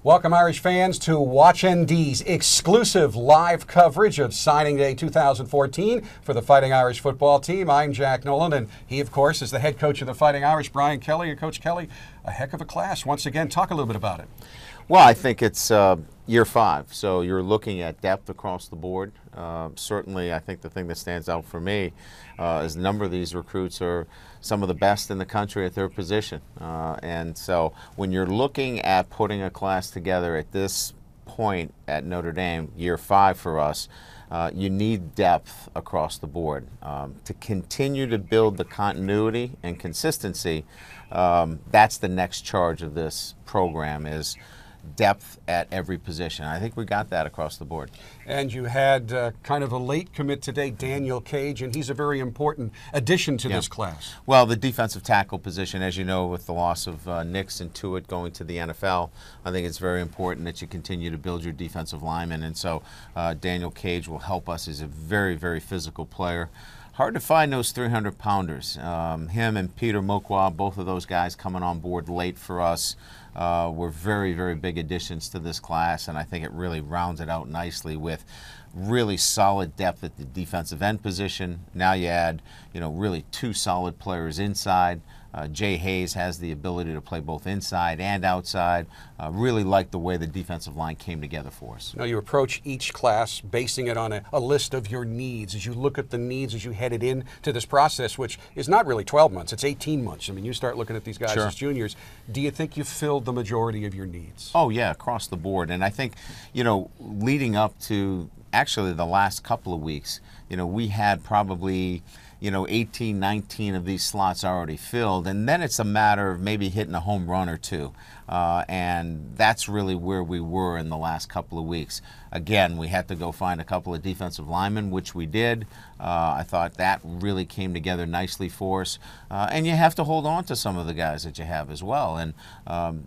Welcome, Irish fans, to WatchND's exclusive live coverage of Signing Day 2014 for the Fighting Irish football team. I'm Jack Nolan, and he, of course, is the head coach of the Fighting Irish, Brian Kelly. And Coach Kelly, a heck of a class. Once again, talk a little bit about it. Well, I think it's year 5, so you're looking at depth across the board. Certainly, I think the thing that stands out for me is a number of these recruits are some of the best in the country at their position. And so when you're looking at putting a class together at this point at Notre Dame, year 5 for us, you need depth across the board. To continue to build the continuity and consistency, that's the next charge of this program is depth at every position. I think we got that across the board. And you had kind of a late commit today, Daniel Cage, and he's a very important addition to this class. Well, the defensive tackle position, as you know, with the loss of Nix and Tuitt going to the NFL, I think it's very important that you continue to build your defensive linemen. And so Daniel Cage will help us. He's a very, very physical player. Hard to find those 300-pounders. Him and Peter Mokwa, both of those guys coming on board late for us, were very, very big additions to this class, and I think it really rounds it out nicely with really solid depth at the defensive end position. Now you add, really 2 solid players inside. Jay Hayes has the ability to play both inside and outside. Really like the way the defensive line came together for us. Now you approach each class basing it on a list of your needs. As you look at the needs as you headed into this process, which is not really 12 months, it's 18 months. I mean, you start looking at these guys as juniors. Do you think you filled the majority of your needs? Oh, yeah, across the board. And I think, leading up to actually the last couple of weeks, we had probably 18, 19 of these slots already filled, and then it's a matter of maybe hitting a home run or 2. And that's really where we were in the last couple of weeks. Again, we had to go find a couple of defensive linemen, which we did. I thought that really came together nicely for us. And you have to hold on to some of the guys that you have as well, and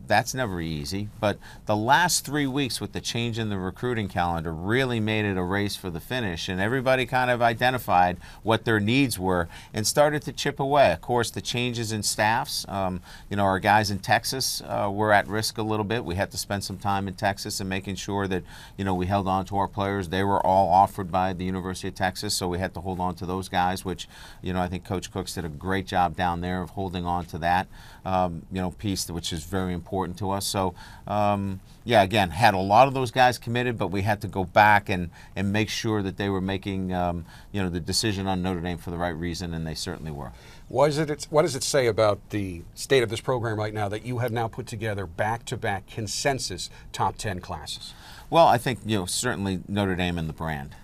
that's never easy. But the last 3 weeks with the change in the recruiting calendar really made it a race for the finish, and everybody kind of identified what their needs were and started to chip away. Of course, the changes in staffs, our guys in Texas were at risk a little bit. We had to spend some time in Texas and making sure that, we held on to our players. They were all offered by the University of Texas, so we had to hold on to those guys, which, I think Coach Cooks did a great job down there of holding on to that, piece, which is very important to us. So, again, had a lot of those guys committed, but we had to go back and make sure that they were making, the decision on Notre Dame for the right reason, and they certainly were. What does it say about the state of this program right now that you have now put together back-to-back consensus top 10 classes? Well, I think, certainly Notre Dame and the brand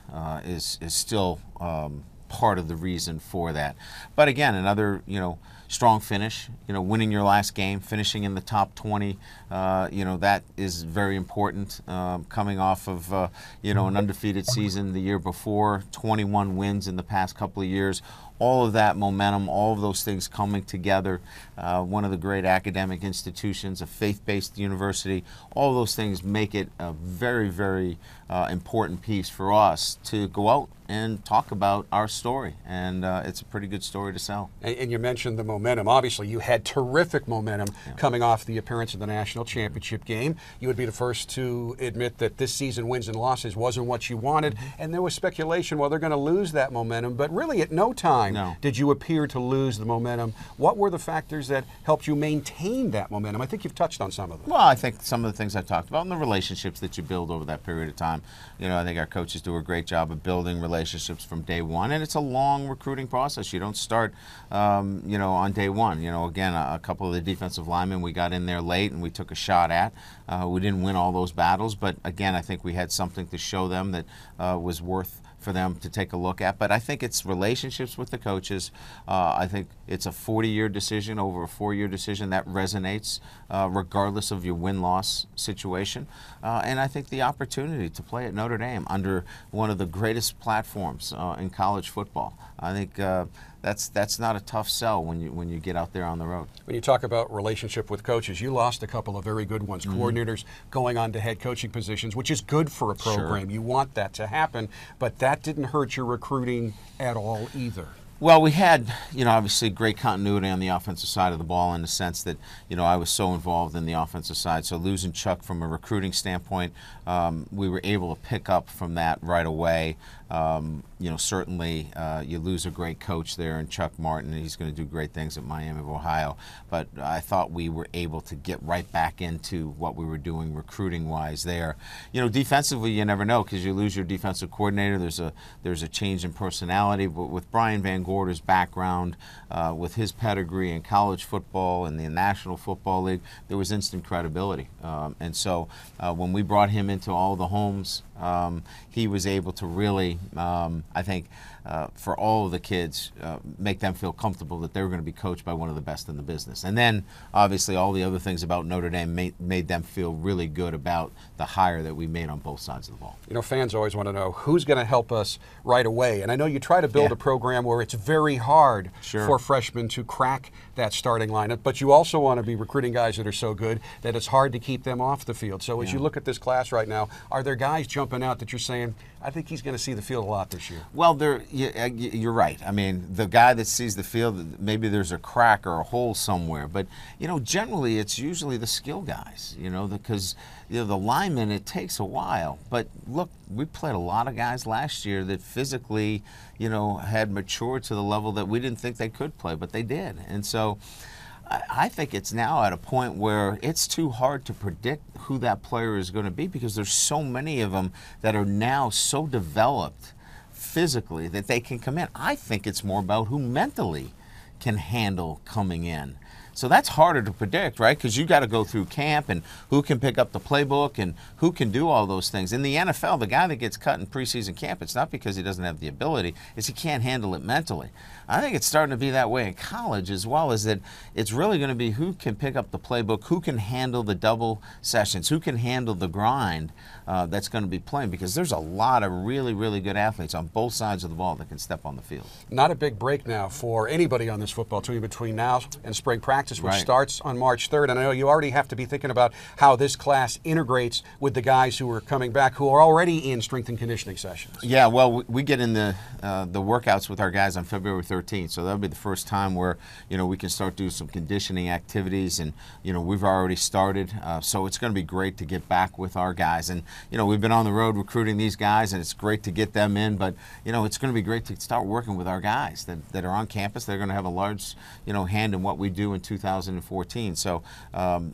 is still part of the reason for that. But again, another, strong finish, winning your last game, finishing in the top 20, that is very important. Coming off of, an undefeated season the year before, 21 wins in the past couple of years. All of that momentum, all of those things coming together, one of the great academic institutions, a faith-based university, all of those things make it a very, very important piece for us to go out and talk about our story, and it's a pretty good story to sell. And you mentioned the momentum. Obviously, you had terrific momentum coming off the appearance of the national championship game. You would be the first to admit that this season wins and losses wasn't what you wanted, and there was speculation, well, they're going to lose that momentum, but really at no time did you appear to lose the momentum. What were the factors that helped you maintain that momentum? I think you've touched on some of them. Well, I think some of the things I talked about and the relationships that you build over that period of time. I think our coaches do a great job of building relationships from day one, and it's a long recruiting process. You don't start, on day one. Again, a couple of the defensive linemen we got in there late and we took a shot at. We didn't win all those battles, but again, I think we had something to show them that was worth for them to take a look at. But I think it's relationships with the coaches. I think it's a 40-year decision over a 4-year decision that resonates regardless of your win-loss situation. And I think the opportunity to play at Notre Dame under one of the greatest platforms in college football, I think that's not a tough sell when you get out there on the road. When you talk about relationship with coaches, you lost a couple of very good ones, coordinators going on to head coaching positions, which is good for a program. You want that to happen, but that didn't hurt your recruiting at all either. Well, we had, obviously great continuity on the offensive side of the ball in the sense that, I was so involved in the offensive side. So losing Chuck from a recruiting standpoint, we were able to pick up from that right away. Certainly you lose a great coach there in Chuck Martin, and he's going to do great things at Miami of Ohio. But I thought we were able to get right back into what we were doing recruiting-wise there. Defensively, you never know because you lose your defensive coordinator. There's a change in personality. But with Brian Van Gorder's background, with his pedigree in college football and the National Football League, there was instant credibility. And so when we brought him into all the homes, he was able to really, I think, for all of the kids, make them feel comfortable that they were going to be coached by one of the best in the business. And then, obviously, all the other things about Notre Dame made them feel really good about the hire that we made on both sides of the ball. Fans always want to know who's going to help us right away. And I know you try to build a program where it's very hard for freshmen to crack that starting lineup, but you also want to be recruiting guys that are so good that it's hard to keep them off the field. So as you look at this class right now, are there guys jumping out that you're saying, I think he's going to see the field a lot this year? Well, you're right. I mean, the guy that sees the field, maybe there's a crack or a hole somewhere. But, generally it's usually the skill guys, because, the linemen, it takes a while. But, look, we played a lot of guys last year that physically, had matured to the level that we didn't think they could play, but they did. And so I think it's now at a point where it's too hard to predict who that player is going to be because there's so many of them that are now so developed physically that they can come in. I think it's more about who mentally can handle coming in. So that's harder to predict, right? Because you got to go through camp and who can pick up the playbook and who can do all those things. In the NFL, the guy that gets cut in preseason camp, it's not because he doesn't have the ability, it's he can't handle it mentally. I think it's starting to be that way in college as well, is that it's really going to be who can pick up the playbook, who can handle the double sessions, who can handle the grind that's going to be playing, because there's a lot of really, really good athletes on both sides of the ball that can step on the field. Not a big break now for anybody on this football team between now and spring practice, which starts on March 3rd. And I know you already have to be thinking about how this class integrates with the guys who are coming back who are already in strength and conditioning sessions. Yeah, well, we get in the workouts with our guys on February 13th, so that'll be the first time where, we can start doing some conditioning activities, and, we've already started. So it's going to be great to get back with our guys. And, we've been on the road recruiting these guys, and it's great to get them in, but, it's going to be great to start working with our guys that are on campus. They're going to have a large, hand in what we do in 2014. So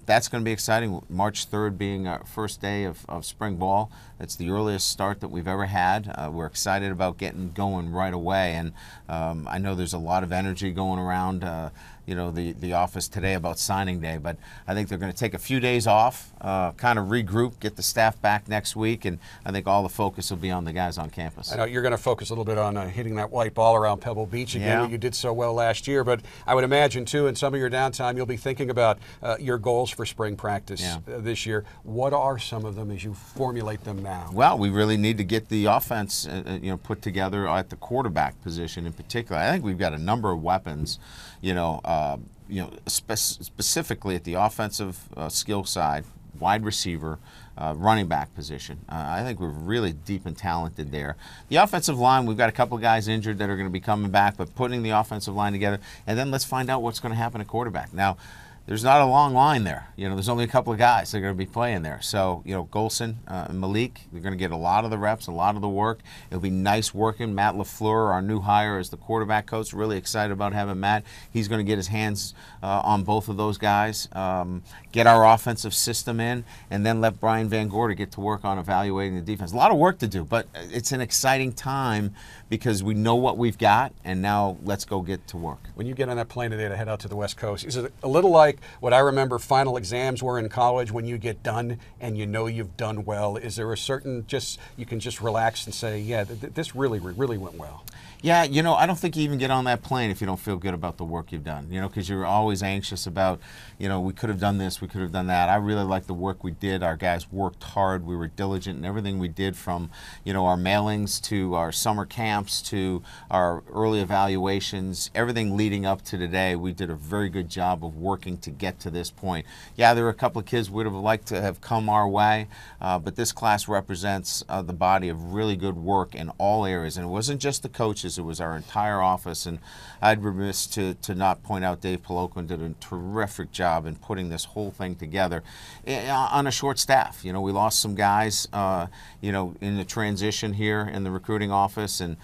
that's going to be exciting. March 3rd being our first day of spring ball. It's the earliest start that we've ever had. We're excited about getting going right away, and I know there's a lot of energy going around the office today about signing day, but I think they're going to take a few days off, kind of regroup, get the staff back next week, and I think all the focus will be on the guys on campus. I know you're going to focus a little bit on hitting that white ball around Pebble Beach again. You did so well last year, but I would imagine too in some of your downtime you'll be thinking about your goals for spring practice this year. What are some of them as you formulate them now? Well, we really need to get the offense put together at the quarterback position in particular. I think we've got a number of weapons, specifically at the offensive skill side, wide receiver, running back position. I think we're really deep and talented there. The offensive line, we've got a couple of guys injured that are going to be coming back, but putting the offensive line together, and then let's find out what's going to happen at quarterback. Now, there's not a long line there. There's only a couple of guys that are going to be playing there. So, Golson and Malik, they're going to get a lot of the reps, a lot of the work. It'll be nice working. Matt LaFleur, our new hire as the quarterback coach, really excited about having Matt. He's going to get his hands on both of those guys, get our offensive system in, and then let Brian Van Gorder get to work on evaluating the defense. A lot of work to do, but it's an exciting time because we know what we've got, and now let's go get to work. When you get on that plane today to head out to the West Coast, is it a little like what I remember final exams were in college when you get done and you've done well? Is there a certain you can just relax and say, yeah, this really went well? Yeah, I don't think you even get on that plane if you don't feel good about the work you've done, because you're always anxious about, we could have done this, we could have done that. I really like the work we did. Our guys worked hard. We were diligent in everything we did, from, our mailings to our summer camps to our early evaluations, everything leading up to today. We did a very good job of working to get to this point. Yeah, there were a couple of kids would have liked to have come our way, but this class represents the body of really good work in all areas. And it wasn't just the coaches, it was our entire office. And I'd be remiss to not point out Dave Poloquin did a terrific job in putting this whole thing together on a short staff. You know, we lost some guys, you know, in the transition here in the recruiting office, and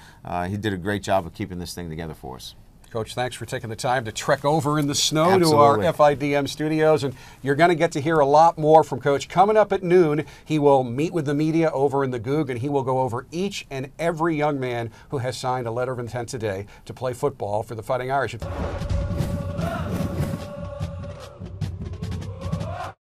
he did a great job of keeping this thing together for us. Coach, thanks for taking the time to trek over in the snow Absolutely. to our FIDM studios. And you're going to get to hear a lot more from Coach. Coming up at noon, he will meet with the media over in the Goog, and he will go over each and every young man who has signed a letter of intent today to play football for the Fighting Irish.